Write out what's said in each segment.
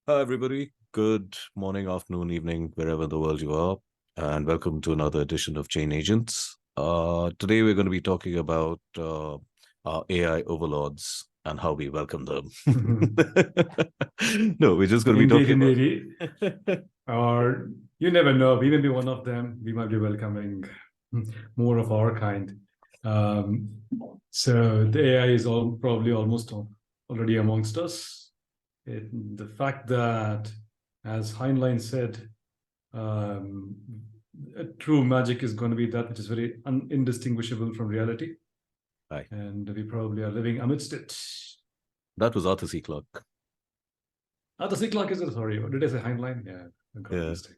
Hi, everybody. Good morning, afternoon, evening, wherever in the world you are, and welcome to another edition of Chain Agents. Today, we're going to be talking about our AI overlords and how we welcome them. No, we're just going to be Indeed, talking indeed. Or you never know. We may be one of them. We might be welcoming more of our kind. Um, so the AI is probably almost already amongst us. The fact that, as Heinlein said, um, true magic is going to be that which is very indistinguishable from reality, Hi, and we probably are living amidst it. that was Arthur C. Clarke. The C clock is it? Sorry, did I say Heinlein? Yeah, I got a Yeah, mistake.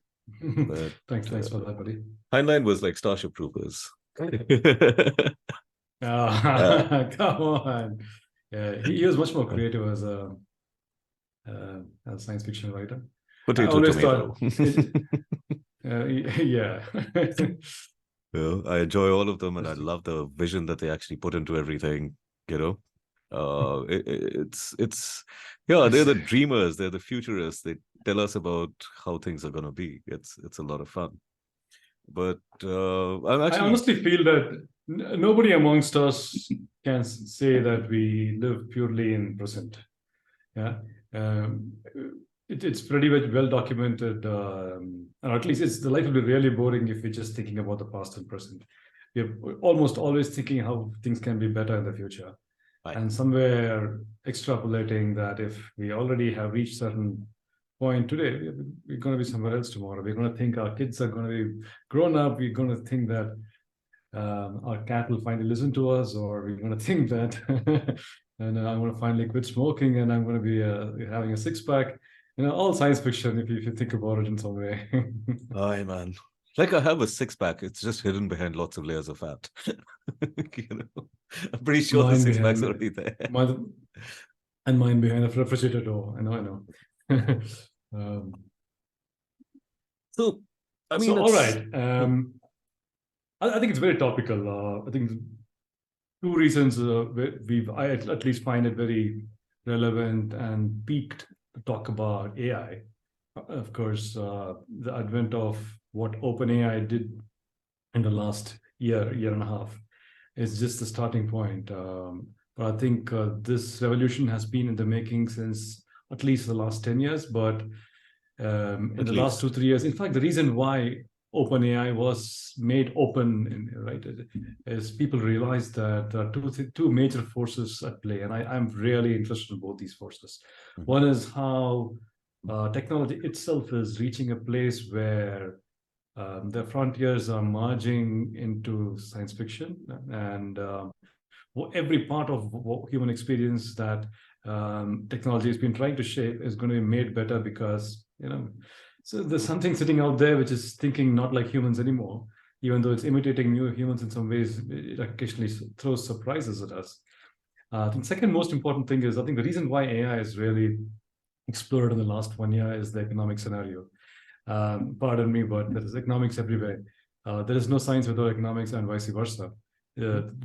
but Thanks for that, buddy. Heinlein was like Starship Troopers. Uh, Come on. Yeah, he was much more creative as a science fiction writer. I potato, always tomato. thought, yeah. Yeah, I enjoy all of them, and I love the vision that they actually put into everything. You know, it's yeah, they're the dreamers, they're the futurists. They tell us about how things are gonna be. It's a lot of fun. But I'm I actually honestly feel that nobody amongst us can say that we live purely in present. Yeah. Um, it's pretty much well documented, or at least the life will be really boring if we're just thinking about the past and present. We're almost always thinking how things can be better in the future, I and somewhere extrapolating that if we already have reached certain point today, we're going to be somewhere else tomorrow. We're going to think our kids are going to be grown up. We're going to think that our cat will finally listen to us, or we're going to think that and I'm going to finally quit smoking and I'm going to be having a six pack. All science fiction if you think about it in some way. I man. Like I have a six pack, it's just hidden behind lots of layers of fat. You know, I'm pretty sure the Mine six pack's behind already there. mine and mine behind a refrigerator door. I know. um, So, I so mean, all it's right. I think it's very topical. I think two reasons I at least find it very relevant and peaked to talk about AI. Of course, the advent of what OpenAI did in the last year and a half is just the starting point. But I think this revolution has been in the making since at least the last 10 years. But in at the last two, least. 3 years, in fact, the reason why OpenAI was made open, right, is people realized that there are two major forces at play. And I'm really interested in both these forces. Mhm. One is how technology itself is reaching a place where the frontiers are merging into science fiction, and every part of human experience that technology has been trying to shape is going to be made better because so there's something sitting out there which is thinking not like humans anymore, even though it's imitating new humans in some ways. It occasionally throws surprises at us. I think second most important thing is, I think the reason why AI is really exploded in the last 1 year is the economic scenario. Pardon me, but there is economics everywhere. There is no science without economics, and vice versa.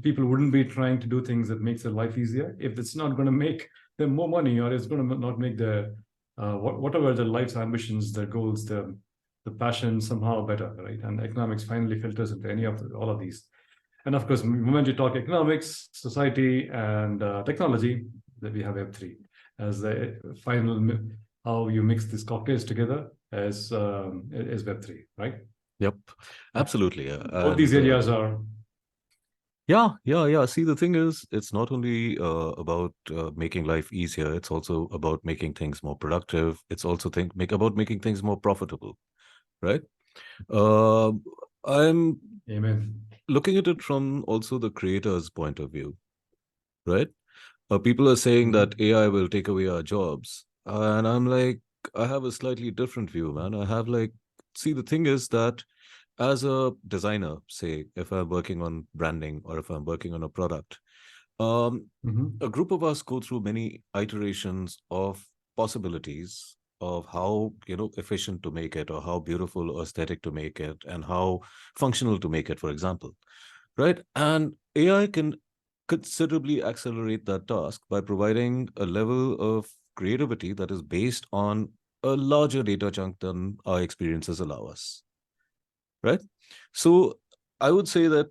People wouldn't be trying to do things that makes their life easier if it's not going to make them more money, or it's going to not make their whatever their life's ambitions, their goals, the passion somehow better, right? And economics finally filters into all of these. And of course, the moment you talk economics, society, and technology, then we have Web3 as the final, how you mix these cocktails together as Web3, right? Yep, absolutely. Yeah. Both these And areas are. yeah. See, the thing is, it's not only about making life easier, it's also about making things more productive. It's also about making things more profitable, right? Uh, I'm Amen. looking at it from also the creator's point of view, right? People are saying that Mhm. AI will take away our jobs. And I'm like, I have a slightly different view, man. I have like, see, the thing is that as a designer, say, if I'm working on branding or if I'm working on a product, um, Mhm. a group of us go through many iterations of possibilities of how, efficient to make it or how beautiful or aesthetic to make it and how functional to make it, for example, right? And AI can considerably accelerate that task by providing a level of creativity that is based on a larger data chunk than our experiences allow us, right? So I would say that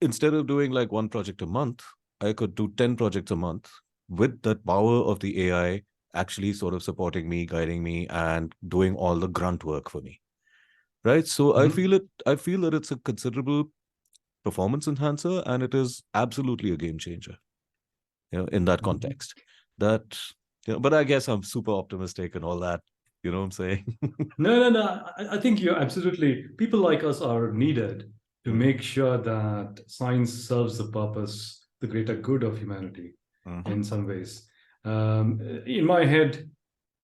instead of doing like one project a month, I could do 10 projects a month with that power of the AI actually sort of supporting me, guiding me, and doing all the grunt work for me. Right. So Mhm. I feel that it's a considerable performance enhancer, and it is absolutely a game changer, in that Mhm. context. That, but I guess I'm super optimistic and all that. You know what I'm saying? No, no, no. I think you're absolutely. People like us are needed to Hmm. make sure that science serves the purpose, the greater good of humanity, Hmm. in some ways. In my head,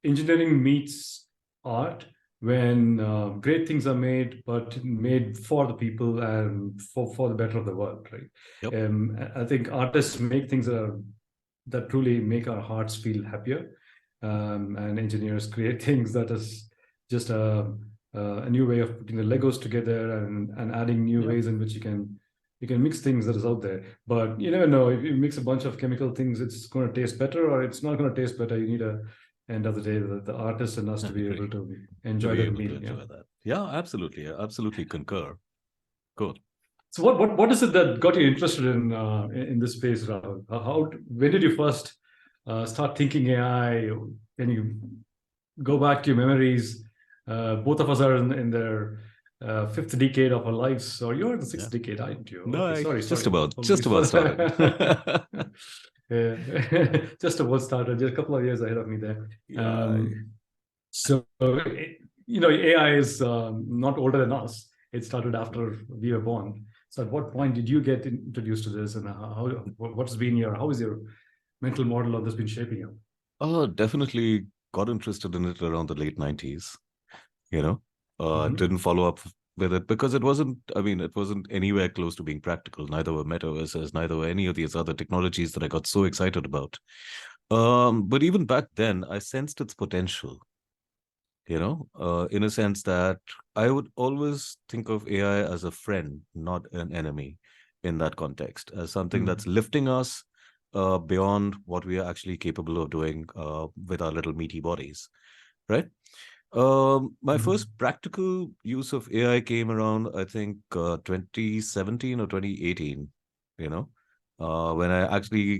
engineering meets art when great things are made, but made for the people and for the better of the world, right? Yep. I think artists make things that truly make our hearts feel happier, and engineers create things that is just a new way of putting the Legos together and adding new Yep. ways in which you can mix things that is out there. But you never know, if you mix a bunch of chemical things, it's going to taste better or it's not going to taste better. You need a end of the day the artist and us I to be able agree. to To enjoy be that able to meal. Yeah. enjoy that. Yeah, absolutely. I absolutely concur. Cool. So what is it that got you interested in this space, Rahul? How when did you first start thinking AI? Can you go back to your memories? Both of us are in their fifth decade of our lives, or you're in the Yeah. sixth decade, aren't you? No, Okay, I sorry, just sorry. about just Apologies for about started. that. Yeah. Just about started, just a couple of years ahead of me there. Yeah. Um, so, AI is not older than us. It started after we were born. So, at what point did you get introduced to this, and what's been how is your mental model of this been shaping you? Oh, definitely got interested in it around the late 90s, you know. Hmm. Didn't follow up with it because it wasn't, I mean, it wasn't anywhere close to being practical. Neither were metaverses, neither were any of these other technologies that I got so excited about. But even back then, I sensed its potential, in a sense that I would always think of AI as a friend, not an enemy in that context, as something that's lifting us beyond what we are actually capable of doing with our little meaty bodies, right? My first Hmm. practical use of AI came around, I think, 2017 or 2018, when I actually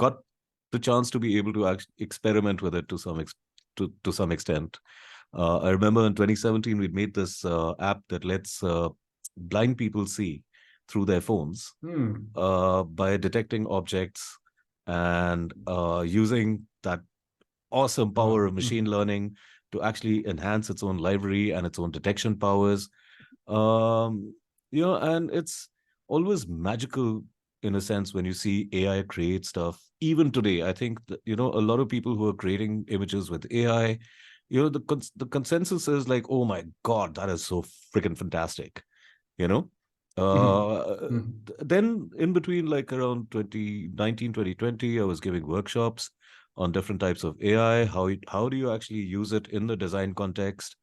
got the chance to be able to experiment with it to some extent. I remember in 2017 we made this app that lets blind people see through their phones Hmm. by detecting objects and using that awesome power Wow. of machine learning to actually enhance its own library and its own detection powers. Um, and it's always magical in a sense when you see AI create stuff. Even today, I think that, a lot of people who are creating images with AI, the consensus is like, oh my God, that is so freaking fantastic, you know? Hmm. Uh, Hmm. then in between, like around 2019, 2020, I was giving workshops on different types of AI. How do you actually use it in the design context?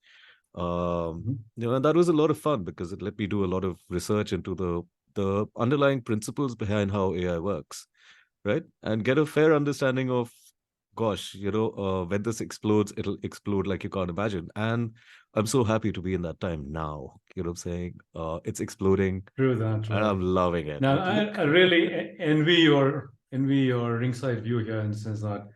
And that was a lot of fun because it let me do a lot of research into the underlying principles behind how AI works, right? And get a fair understanding of, gosh, when this explodes, it'll explode like you can't imagine. And I'm so happy to be in that time now. You know what I'm saying? It's exploding, True that, and right? I'm loving it. Now, Like, I look. really envy your ringside view here in the sense that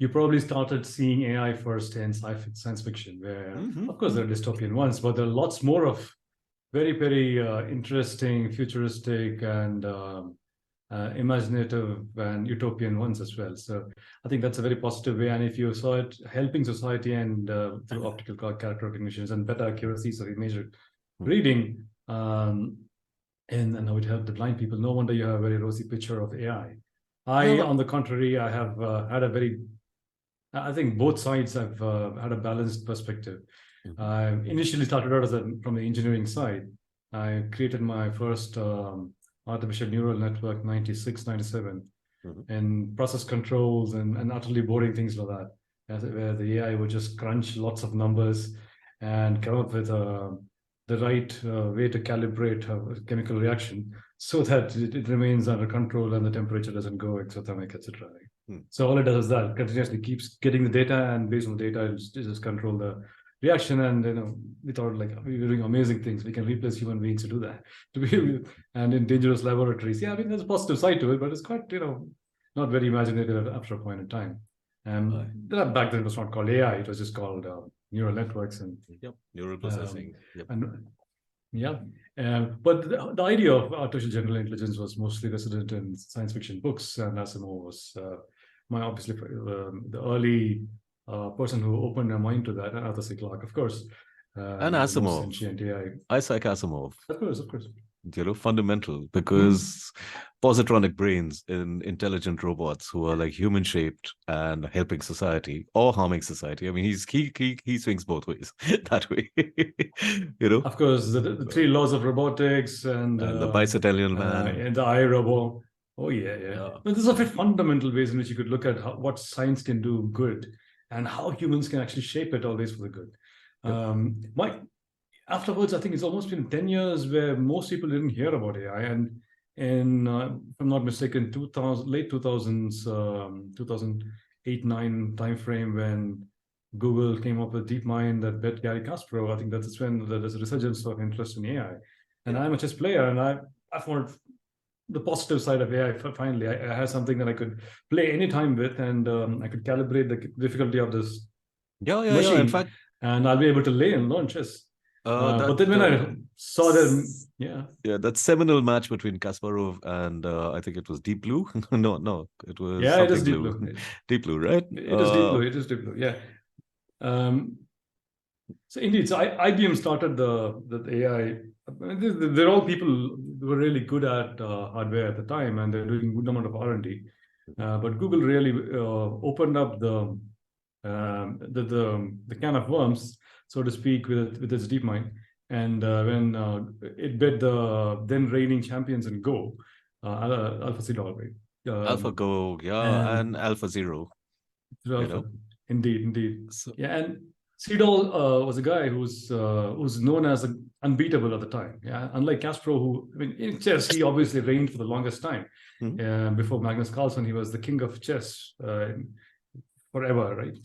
you probably started seeing AI first in science fiction, where Hmm. of course there are dystopian ones, but there are lots more of very, very interesting, futuristic, and imaginative and utopian ones as well. So I think that's a very positive way. And if you saw it helping society and through optical character recognitions and better accuracies of image reading, and how it helped the blind people, no wonder you have a very rosy picture of AI. Yeah. On the contrary, I have had a very, I think both sides have had a balanced perspective. Mhm. I initially started out from the engineering side. I created my first artificial neural network 96, 97, Mhm. and process controls and utterly boring things like that, where the AI would just crunch lots of numbers and come up with the right way to calibrate a chemical reaction so that it remains under control and the temperature doesn't go exothermic, etc. Hmm. So all it does is that it continuously keeps getting the data, and based on the data, it just control the reaction. And we thought like we were doing amazing things. We can replace human beings to do that. To be and in dangerous laboratories, yeah, I mean there's a positive side to it, but it's quite not very imaginative after a point in time. And Aye. back then it was not called AI; it was just called neural networks, Yep. Neural um, processing. Yep. and yeah. But the idea of artificial general intelligence was mostly resident in science fiction books, and Asimov was my obviously the early person who opened my mind to that, and Arthur C. Clarke, of course, And the most Asimov. sentient AI. Isaac Asimov. Of course. Fundamental, Hmm. because positronic brains in intelligent robots who are like human shaped and helping society or harming society. I mean, he swings both ways that way. you know Of course, the three laws of robotics and the bicentennial man. and the iRobot. Oh yeah, yeah. Yeah. But there's a very fundamental ways in which you could look at what science can do good, and how humans can actually shape it always for the good. Yep. My Afterwards, I think it's almost been 10 years where most people didn't hear about AI. And if I'm not mistaken, 2000, late 2000s, 2008, 9 timeframe, when Google came up with DeepMind that bet Gary Kasparov, I think that's when there's a resurgence of interest in AI. And Yep. I'm a chess player, and I found the positive side of AI. Finally, I had something that I could play anytime with, and I could calibrate the difficulty of this Yeah. In machine, fact, and I'll be able to lay and learn chess. that But then when I saw that, yeah, yeah, that seminal match between Kasparov and I think it was Deep Blue. No, it was yeah, it is something Deep blue. Blue. Deep Blue, right? It is Deep Blue. It is Deep Blue. Yeah. Um, so indeed, so IBM started the AI. They're all people who were really good at hardware at the time, and they're doing a good amount of R&D. But Google really opened up the can of worms, so to speak, with its DeepMind. And when it bet the then reigning champions in Go, AlphaCidol, right? AlphaGo, yeah, And and AlphaZero, you Alpha, know. indeed, So yeah. And Seedol was a guy who's known as unbeatable at the time. Yeah, unlike Castro, who I mean, in chess he obviously reigned for the longest time. mhm. Before Magnus Carlsen, he was the king of chess forever, right?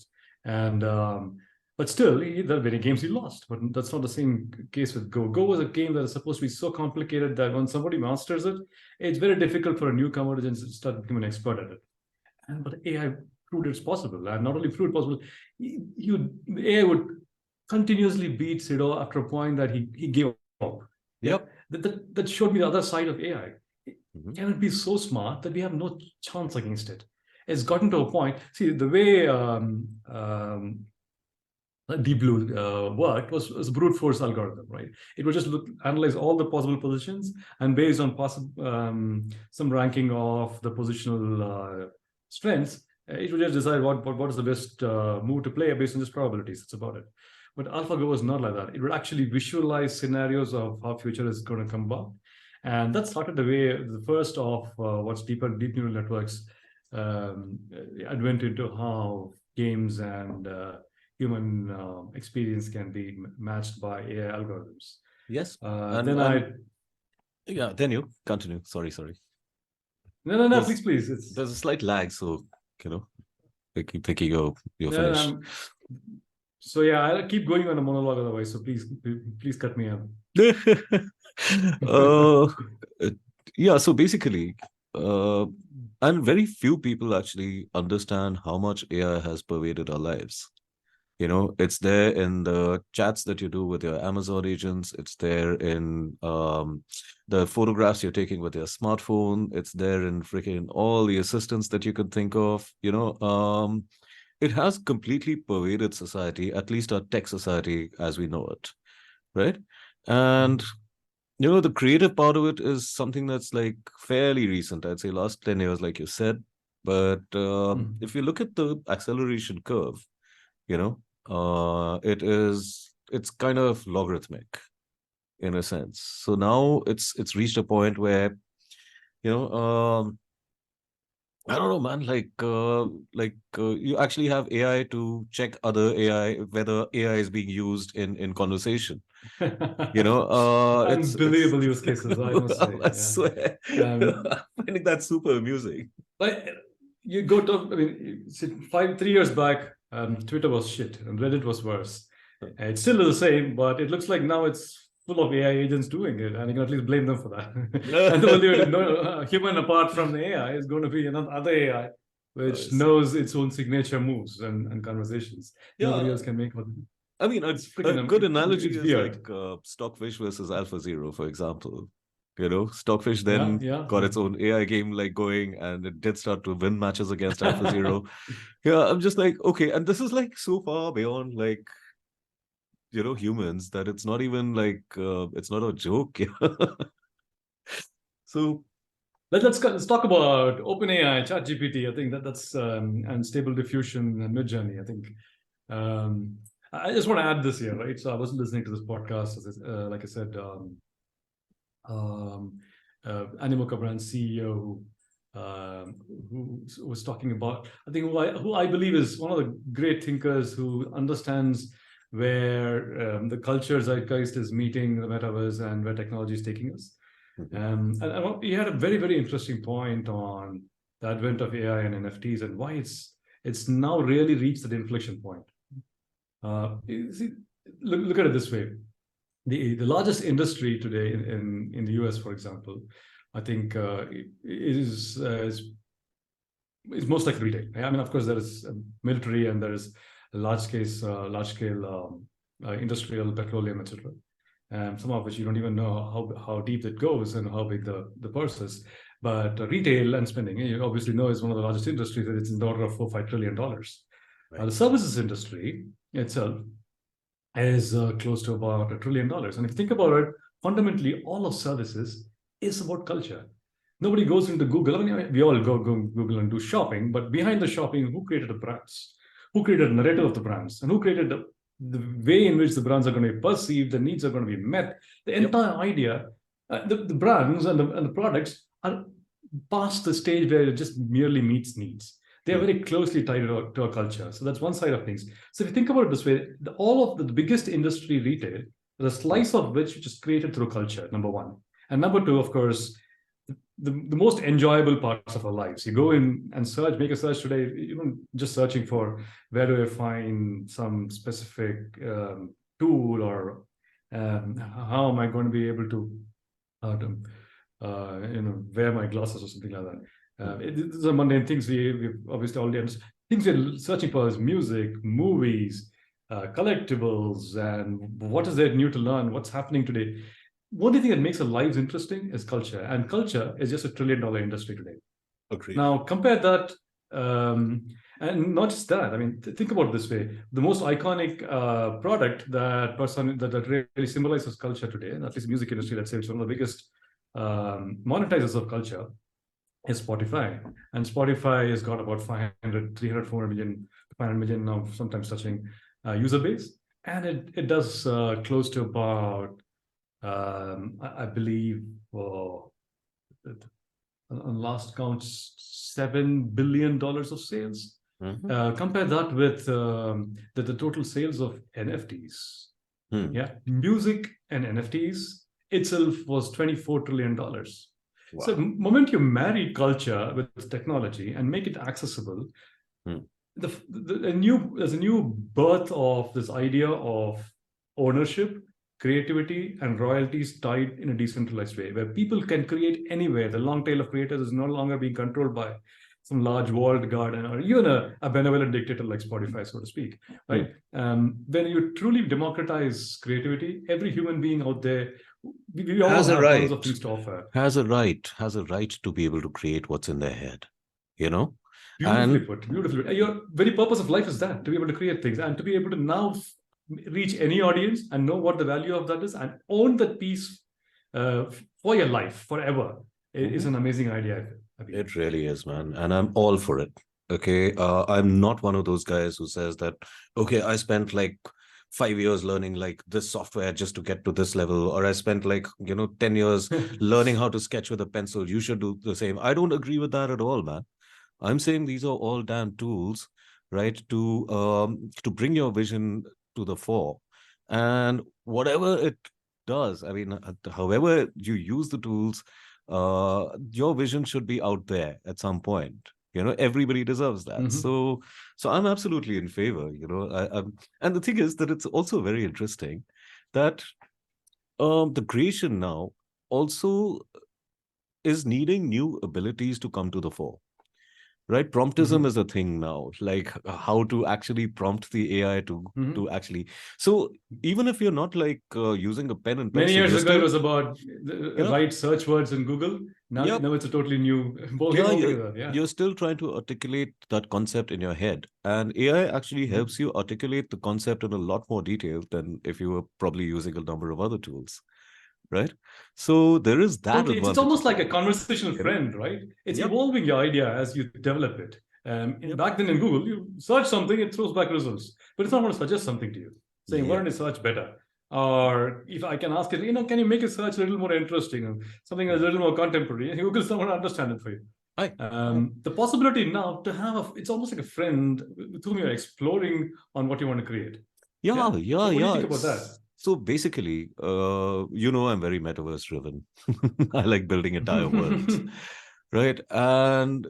And but still, there are many games he lost. But that's not the same case with Go. Go was a game that is supposed to be so complicated that when somebody masters it, it's very difficult for a newcomer to just start becoming an expert at it. And but AI proved it's possible, and not only proved it possible, the AI would continuously beat Sido after a point that he gave up. Yeah, Yep. that showed me the other side of AI. Mhm. Can it be so smart that we have no chance against it? It's gotten to a point. See, the way Deep Blue worked was a brute force algorithm, right? It would just analyze all the possible positions, and based on some ranking of the positional strengths, it would just decide what is the best move to play based on just probabilities. That's about it. But AlphaGo was not like that. It would actually visualize scenarios of how future is going to come about, and that started the first of what's deep neural networks advent into how games and human experience can be matched by AI algorithms. Yes. Then And I yeah, then you continue. Sorry. no, There's please it's there's a slight lag, so you know, I keep thinking you're no, finished. so yeah, I'll keep going on a monologue otherwise, so please cut me out. uh, uh, yeah, so basically, uh, and very few people actually understand how much AI has pervaded our lives. It's there in the chats that you do with your Amazon agents. It's there in the photographs you're taking with your smartphone. It's there in freaking all the assistants that you could think of. It has completely pervaded society, at least our tech society as we know it, right? And the creative part of it is something that's like fairly recent. I'd say last 10 years, like you said. But if you look at the acceleration curve, you know, it's kind of logarithmic in a sense. So now it's reached a point where, you know, I don't know, man. You actually have AI to check other AI whether AI is being used in conversation. It's Unbelievable use cases, I must say. I Yeah. swear, Um, I'm finding that super amusing. but you go to, I mean, 3 years back, Twitter was shit and Reddit was worse. It's still the same, but it looks like now it's full of AI agents doing it, and you can at least blame them for that. And the only way to know human apart from the AI is going to be another other AI, I which see. knows its own signature moves and conversations. Nobody Yeah, else can make what. I mean, It's a freaking. good analogy It's is weird. like Stockfish versus AlphaZero, for example. Stockfish Yeah, then yeah, got yeah. its own AI game like going, and it did start to win matches against AlphaZero. Yeah, I'm just like, okay, and this is like so far beyond like humans that it's not even like it's not a joke. So Let's talk about OpenAI, ChatGPT. I think that's and Stable Diffusion and Midjourney. I think um, I just want to add this here, right? So I wasn't listening to this podcast, like I said, um, Animoca Brand CEO who was talking about, I think who I believe is one of the great thinkers who understands where the culture zeitgeist is meeting the metaverse and where technology is taking us. mhm, And he had a very, very interesting point on the advent of AI and NFTs and why it's now really reached that inflection point. See, look at it this way: the largest industry today in the US, for example, I think is most likely retail. I mean, of course, there is military and there is large scale industrial, petroleum, etc. Some of which you don't even know how deep it goes and how big the purse is. But retail and spending, you obviously know, is one of the largest industries, and it's in the order of $4-5 trillion. right. The services industry itself is close to about $1 trillion. And if you think about it, fundamentally, all of services is about culture. Nobody goes into Google. I mean, we all go Google and do shopping, but behind the shopping, who created the brands? Who created the narrative of the brands? And who created the way in which the brands are going to be perceived, the needs are going to be met? The Yep. entire idea, the brands and the products are past the stage where it just merely meets needs. They are Mm, very closely tied to our culture. So that's one side of things. So if you think about it this way, all of the biggest industry retail, the mm, slice of which is created through culture, number one. And number two, of course, the most enjoyable parts of our lives. You go in and search, make a search today, even just searching for where do I find some specific tool, or how am I going to be able to wear my glasses or something like that. mm. These are mundane things we obviously already understand. Things we're searching for is music, movies, collectibles, and what is there new to learn? What's happening today? One thing that makes our lives interesting is culture, and culture is just $1 trillion industry today. Agreed. Now compare that, um, and not just that. I mean, think about it this way: the most iconic product that really symbolizes culture today, and at least the music industry, let's say, it's one of the biggest monetizers of culture, is Spotify. And Spotify has got about 500, 300, 400 million, 500 million now, sometimes touching user base. And it does close to about, I believe, on last count, $7 billion of sales. Mhm. Compare that with the total sales of NFTs. Hmm. Yeah, music and NFTs itself was $24 trillion. So, Wow. moment you marry culture with technology and make it accessible, Hmm. there's a new birth of this idea of ownership, creativity, and royalties tied in a decentralized way, where people can create anywhere. The long tail of creators is no longer being controlled by some large walled garden or even a benevolent dictator like Spotify, so to speak. Hmm. Right? When you truly democratize creativity, every human being out there, we all Has a have hundreds right, of things to offer. has a right to be able to create what's in their head, you know? Beautifully And put. Beautifully put. Your very purpose of life is that, to be able to create things and to be able to now reach any audience and know what the value of that is and own that piece for your life forever is Mhm. an amazing idea, Abhi. It really is, man. And I'm all for it. Okay. I'm not one of those guys who says that, okay, I spent like 5 years learning like this software just to get to this level, or I spent like, 10 years learning how to sketch with a pencil. You should do the same. I don't agree with that at all, man. I'm saying these are all damn tools, right? To bring your vision to the fore. And whatever it does, I mean, however you use the tools, your vision should be out there at some point. Everybody deserves that. Mm-hmm. So I'm absolutely in favor. And the thing is that it's also very interesting that the creation now also is needing new abilities to come to the fore. Right, promptism Mm-hmm. is a thing now, like how to actually prompt the AI Mm-hmm. to actually. So even if you're not like using a pen and Many pencil, years you're ago, it still, was about you the know right search words in Google. Now, yep, now it's a totally new ballgame yeah, altogether. Yeah. you're still trying to articulate that concept in your head, and AI actually Mm-hmm. helps you articulate the concept in a lot more detail than if you were probably using a number of other tools, right? So there is that Totally. It's advantage almost as like a well, conversational you know friend, right? It's yep, evolving your idea as you develop it. yep, Back then in Google, you search something, it throws back results, but it's not going to suggest something to you, saying, why yep, don't you search better? Or if I can ask it, can you make a search a little more interesting, or something a mm. little more contemporary? And Google's not going to understand it for you. I The possibility now to have it's almost like a friend with whom you're exploring on what you want to create. Yeah, Yeah. yeah, What do you yeah. think about that? So basically, I'm very metaverse driven. I like building entire worlds, Mm-hmm. right? And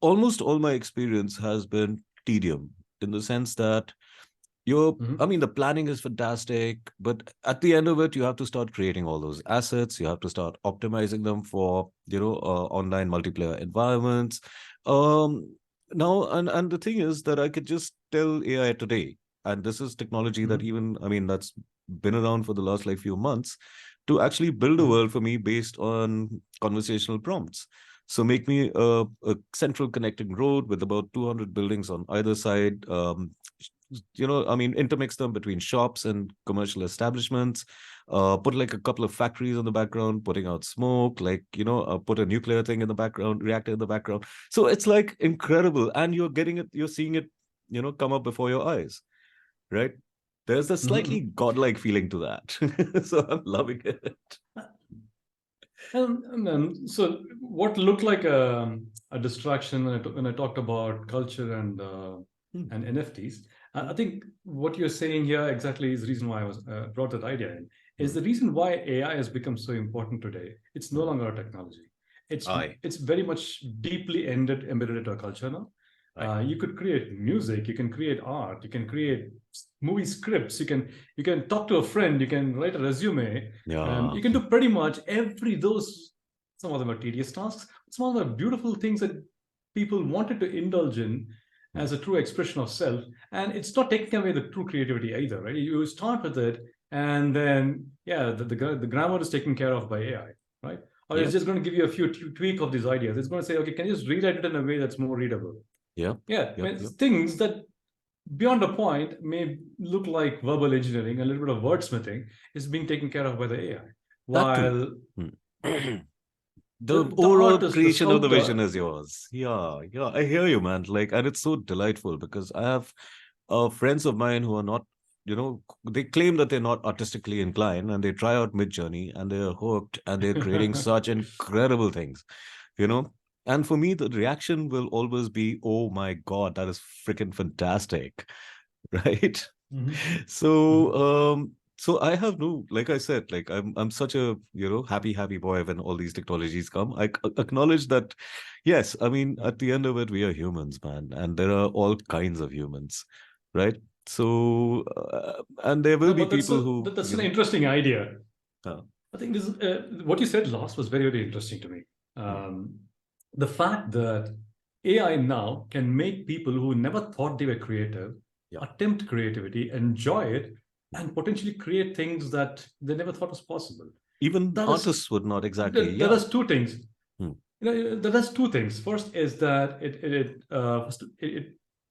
almost all my experience has been tedium in the sense that I mean, the planning is fantastic, but at the end of it, you have to start creating all those assets. You have to start optimizing them for, online multiplayer environments. Um, Now, and the thing is that I could just tell AI today, and this is technology that Mm-hmm. even, I mean, that's been around for the last like few months to actually build a Mm-hmm. world for me based on conversational prompts. So make me a central connecting road with about 200 buildings on either side. I mean, intermix them between shops and commercial establishments. Put like a couple of factories in the background, putting out smoke. Like put a nuclear thing in the background, reactor in the background. So it's like incredible, and you're seeing it, come up before your eyes, right? There's a slightly Mm-hmm. godlike feeling to that, so I'm loving it. And so, what looked like a distraction when I talked about culture Hmm. and NFTs, I Hmm. think what you're saying here exactly is the reason why I was brought that idea in. Is Hmm. the reason why AI has become so important today? It's no Hmm. longer a technology. It's Aye, it's very much deeply embedded into our culture now. aye, You could create music, you can create art, you can create movie scripts, you can talk to a friend, you can write a resume, yeah, you can do pretty much every those. Some of them are tedious tasks. Some of them are beautiful things that people wanted to indulge in hmm. as a true expression of self. And it's not taking away the true creativity either, right? You start with it, and then yeah, the grammar is taken care of by AI, right? Or it's Yep, just going to give you a few tweak of these ideas. It's going to say, okay, can you just rewrite it in a way that's more readable? yep, Yeah, I yep, mean, yep. things that beyond a point may look like verbal engineering, a little bit of wordsmithing is being taken care of by the AI. That too. While Hmm. The the overall artist, the creation of the vision sculptor. is yours. Yeah, yeah, I hear you, man. Like, and it's so delightful because I have friends of mine who are not, they claim that they're not artistically inclined and they try out Mid-Journey and they're hooked and they're creating such incredible things, you know. And for me, the reaction will always be, "Oh my God, that is freaking fantastic," right? Mhm. So, Mhm. so I have no, like I said, like I'm such a, happy boy when all these technologies come. I acknowledge that, yes, I mean, at the end of it, we are humans, man, and there are all kinds of humans, right? So, and there will No, be but people who, that's an interesting idea. uh, I think this what you said last was very, very interesting to me. hmm, The fact that AI now can make people who never thought they were creative yeah, attempt creativity, enjoy it, hmm. and potentially create things that they never thought was possible. Even That is artists would not exactly, that yeah, does two things. hmm, That does two things. First is that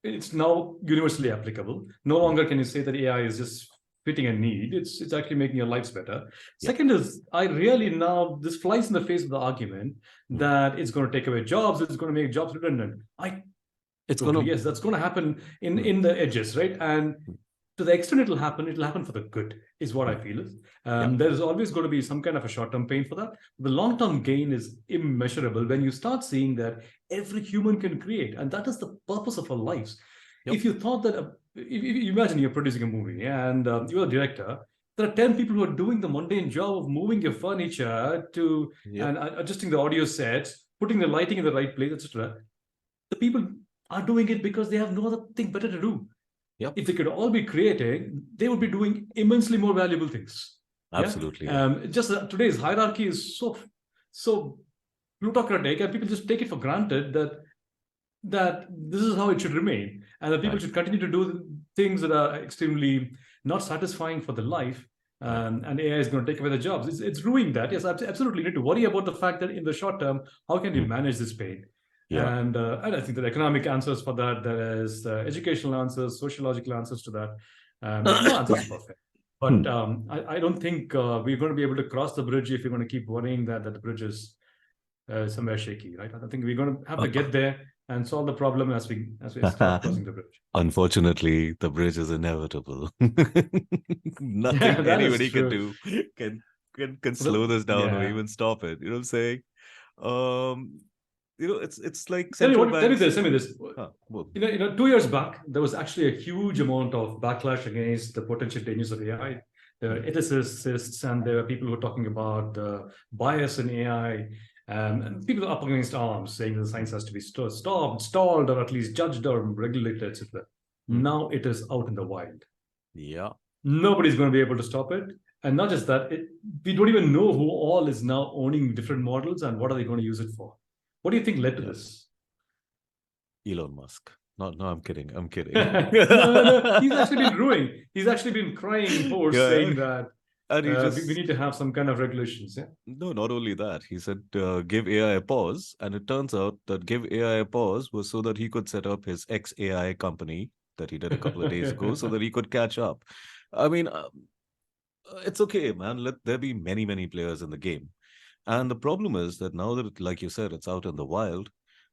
it's now universally applicable. No hmm, longer can you say that AI is just fitting a need. It's actually making your lives better. yeah, Second is I really now this flies in the face of the argument hmm, that it's going to take away jobs. It's going to make jobs redundant. I it's totally, gonna, yes, that's going to happen in hmm, in the edges, right? And hmm, to the extent it'll happen for the good, is what I hmm, feel. yeah, There's always going to be some kind of a short-term pain for that. The long-term gain is immeasurable when you start seeing that every human can create, and that is the purpose of our lives. yep, If you thought that, if you imagine you're producing a movie and you're a director, there are 10 people who are doing the mundane job of moving your furniture to yep, and adjusting the audio sets, putting the lighting in the right place, etc. the people are doing it because they have no other thing better to do. Yep. If they could all be creating, they would be doing immensely more valuable things. Yeah. Absolutely. Yeah. Just today's hierarchy is so plutocratic, and people just take it for granted that this is how it should remain, and that people Right. should continue to do things that are extremely not satisfying for their life. Right. And AI is going to take away the jobs. It's ruining that. Yes, absolutely. You need to worry about the fact that in the short term, how can we Hmm. manage this pain? Yeah. And I think there are economic answers for that. There is educational answers, sociological answers to that. No answer is perfect. But Hmm. I don't think we're going to be able to cross the bridge if we're going to keep worrying that the bridge is somewhere shaky, right? I think we're going to have to get there and solve the problem as we start crossing the bridge. Unfortunately, the bridge is inevitable. Yeah, Nothing that is anybody can true. do can can slow Well, this down or yeah. even stop it. You know what I'm saying? Um, it's like Tell me central what. Tell me banks. this. Tell me this. Huh, well, 2 years back, there was actually a huge amount of backlash against the potential dangers of AI. There were hmm, ethicists, and there were people who were talking about the bias in AI, and people are up against arms, saying that the hmm, science has to be stopped, stalled, or at least judged or regulated, etc. hmm. Now it is out in the wild. Yeah. Nobody's going to be able to stop it. And not just that, we don't even know who all is now owning different models and what are they going to use it for. What do you think led to Yeah. this? Elon Musk. No, no, I'm kidding. I'm kidding. No, he's actually been ruining. He's actually been crying hoarse, Yeah, saying that and he we just need to have some kind of regulations. Yeah. no, not only that, he said give AI a pause, and it turns out that give AI a pause was so that he could set up his ex AI company that he did a couple of days ago, so that he could catch up. I mean, it's okay, man. Let there be many, many players in the game. And the problem is that now that, like you said, it's out in the wild,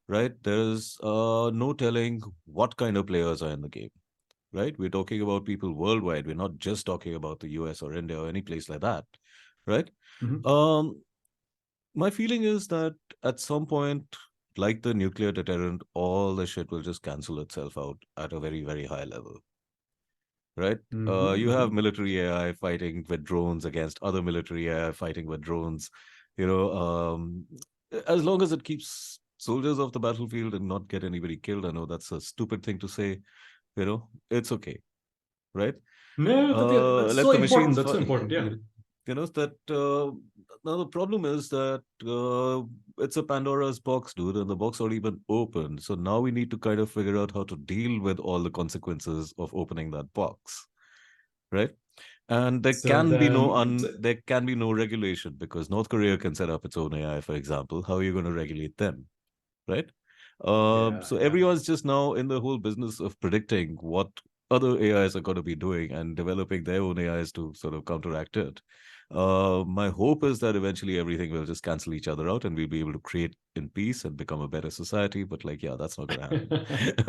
right? There's no telling what kind of players are in the game, right? We're talking about people worldwide. We're not just talking about the US or India or any place like that, right? Mhm. Um, my feeling is that at some point, like the nuclear deterrent, all the shit will just cancel itself out at a very, very high level, right? Mhm, You have mhm. military AI fighting with drones against other military AI fighting with drones. You know, as long as it keeps soldiers off the battlefield and not get anybody killed. I know that's a stupid thing to say. You know, it's okay, right? No, yeah, that's Let so the important. machines That's so fight. important. Yeah. You know that now the problem is that it's a Pandora's box, dude, and the box already been opened. So now we need to kind of figure out how to deal with all the consequences of opening that box, right? And So then, there can be no regulation because North Korea can set up its own AI, for example. How are you going to regulate them, right? yeah, So yeah. everyone's just now in the whole business of predicting what other AIs are going to be doing and developing their own AIs to sort of counteract it. My hope is that eventually everything will just cancel each other out and we'll be able to create in peace and become a better society. But like, yeah, that's not going to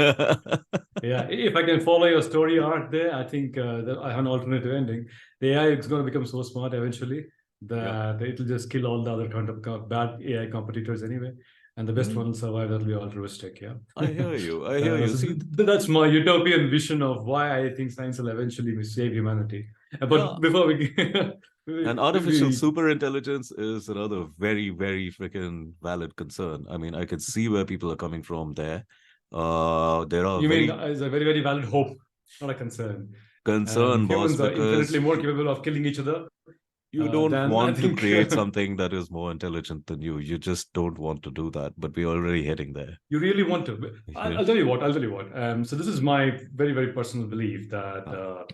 happen. Yeah, if I can follow your story arc there, I think that I have an alternative ending. The AI is going to become so smart eventually Yeah. that it'll just kill all the other kind of bad AI competitors anyway, and the best Mm, one will survive. That'll be altruistic. Yeah. I hear you. I hear you. So See, that's my utopian vision of why I think science will eventually save humanity. yeah, But before we and artificial super intelligence is another very, very freaking valid concern. I mean, I can see where people are coming from there. There are you mean very is a very valid hope, not a concern. concern, boss, Humans are infinitely because more capable of killing each other you don't than I want to think. create something that is more intelligent than you. You just don't want to do that, but we're already heading there. You really want to. Yeah. I'll tell you what. I'll tell you what. So this is my very personal belief that, Uh,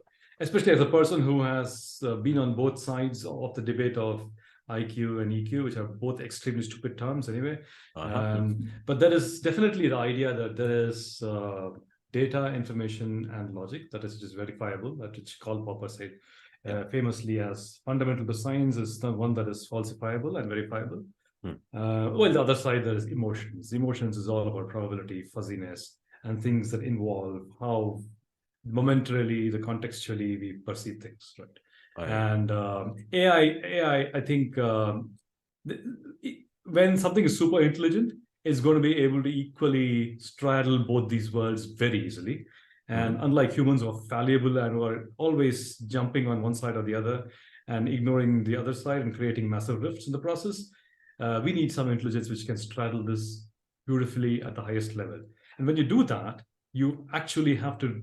especially as a person who has been on both sides of the debate of IQ and EQ, which are both extremely stupid terms anyway. uh-huh. But there is definitely the idea that there is data, information, and logic that is just verifiable. That which Karl Popper said Yeah. famously as fundamental to science is the one that is falsifiable and verifiable. Hmm. Well, the other side, there is emotions. Emotions is all about probability, fuzziness, and things that involve how momentarily, the contextually we perceive things, right? I hear you. And I think when something is super intelligent, it's going to be able to equally straddle both these worlds very easily. Mm-hmm. And unlike humans who are fallible and who are always jumping on one side or the other and ignoring the other side and creating massive rifts in the process, we need some intelligence which can straddle this beautifully at the highest level. And when you do that, you actually have to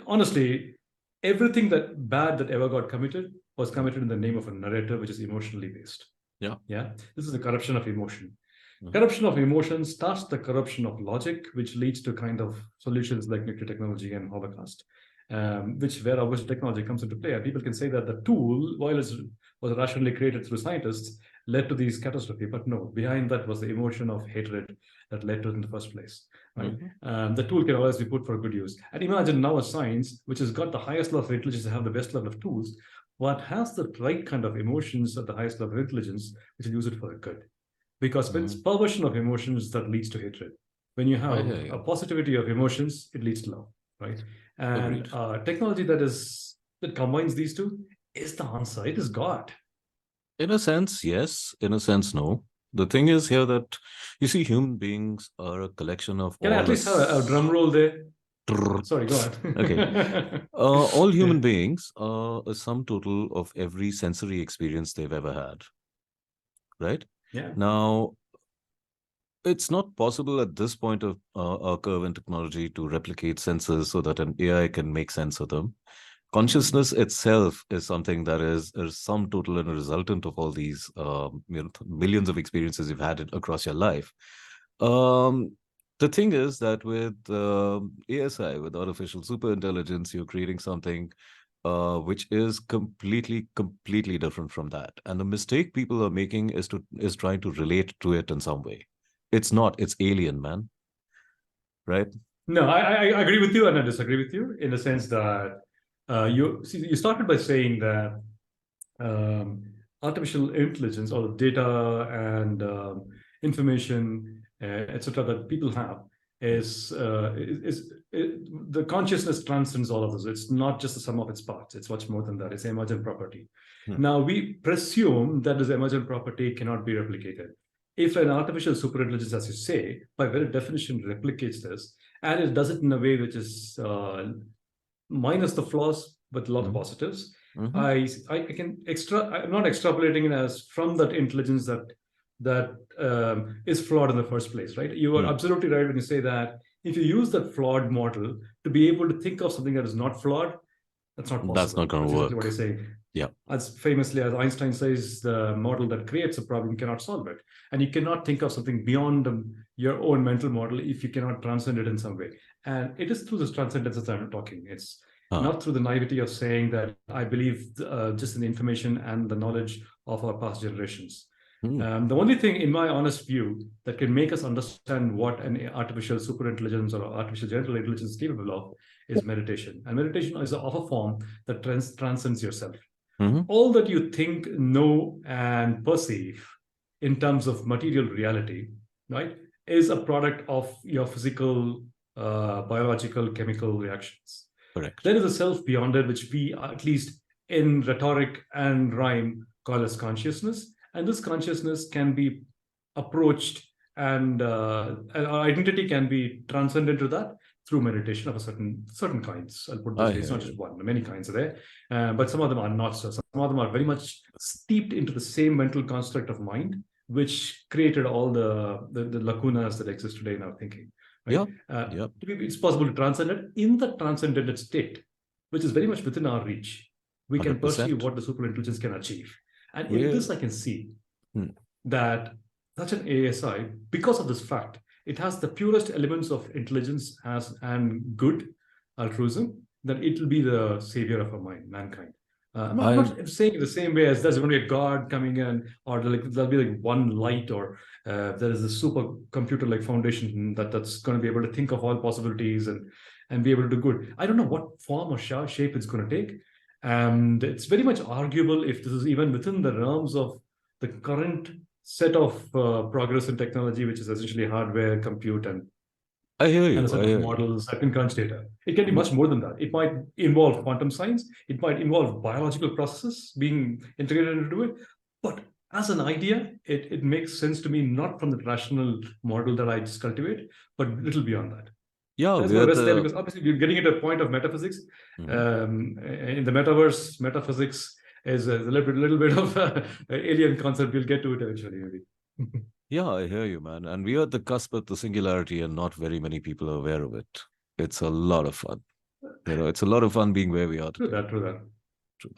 honestly, everything that bad that ever got committed was committed in the name of a narrative which is emotionally based. Yeah. Yeah. This is the corruption of emotion. Mhm. Corruption of emotion starts the corruption of logic, which leads to kind of solutions like nuclear technology and Holocaust, which where obviously technology comes into play. And people can say that the tool, while it was rationally created through scientists, led to these catastrophe. But no, behind that was the emotion of hatred that led to it in the first place. Right? The tool can always be put for good use. And imagine now a science which has got the highest level of intelligence and have the best level of tools, but has the right kind of emotions at the highest level of intelligence, which will use it for the good. Because when it's perversion of emotions that leads to hatred. When you I have hear a you. positivity of emotions, it leads to love, right? And Agreed. technology that combines these two is the answer. It is God. In a sense, yes. In a sense, no. The thing is here that you see, human beings are a collection of Can I all at least have a drum roll there? Sorry, go Okay. on. All Yeah, human beings are a sum total of every sensory experience they've ever had, right? yeah. Now, it's not possible at this point of our curve in technology to replicate senses so that an AI can make sense of them. Consciousness itself is something that is a sum total and a resultant of all these millions of experiences you've had across your life. Um, the thing is that with ASI, with artificial superintelligence, you're creating something which is completely different from that. And the mistake people are making is trying to relate to it in some way. It's not. It's alien, man. Right? No, I agree with you and I disagree with you in the sense that you started by saying that um, artificial intelligence or data and information, etc., that people have the consciousness transcends all of this. It's not just the sum of its parts. It's much more than that. It's emergent property. Hmm. Now we presume that this emergent property cannot be replicated. If an artificial superintelligence, as you say, by very definition replicates this, and it does it in a way which is minus the flaws with a lot of Hmm. positives. Hmm. I can I'm not extrapolating it as from that intelligence that is flawed in the first place, right? You are Hmm. absolutely right when you say that if you use that flawed model to be able to think of something that is not flawed, that's not That's possible. not going That's to exactly what work. you're saying. Yeah. As famously as Einstein says, the model that creates a problem cannot solve it. And you cannot think of something beyond your own mental model if you cannot transcend it in some way. And it is through this transcendence that I'm talking. It's Huh. not through the naivety of saying that I believe just in the information and the knowledge of our past generations. Hmm. The only thing, in my honest view, that can make us understand what an artificial superintelligence or artificial general intelligence is capable of is meditation. And meditation is of a form that transcends yourself. Hmm. All that you think, know, and perceive in terms of material reality, right, is a product of your physical, biological, chemical reactions. Correct. There is a self beyond it, which we, at least in rhetoric and rhyme, call as consciousness. And this consciousness can be approached and our identity can be transcended to that through meditation of a certain kinds. I'll put it this I way: it's hear not you. just one. Many kinds are there, but some of them are not so. Some of them are very much steeped into the same mental construct of mind, which created all the lacunas that exist today in our thinking. Right? Yeah. Yep. It's possible to transcend it in the transcendent state, which is very much within our reach. We can perceive 100%. what the superintelligence can achieve, and in We're this, I can see hmm. that such an ASI, because of this fact, it has the purest elements of intelligence as and good altruism, then it will be the savior of our mind, mankind. I'm I not saying it the same way as there's going to be a God coming in, or there'll be like one light, or there is a supercomputer like foundation that's going to be able to think of all possibilities and be able to do good. I don't know what form or shape it's going to take, and it's very much arguable if this is even within the realms of the current set of progress in technology, which is essentially hardware, compute, I hear and a you. I set of hear you. models that can crunch data. It can be We, much more than that. It might involve quantum science. It might involve biological processes being integrated into it. But as an idea, it makes sense to me, not from the rational model that I just cultivate, but a little beyond that. yeah, I just want we're to rest there the because obviously we're getting into a point of metaphysics. Mhm. In the metaverse, metaphysics is a little bit of alien concept. We'll get to it eventually, maybe. Yeah, I hear you, man. And we are at the cusp of the singularity, and not very many people are aware of it. It's a lot of fun. It's a lot of fun being where we are True today. that, true that. True.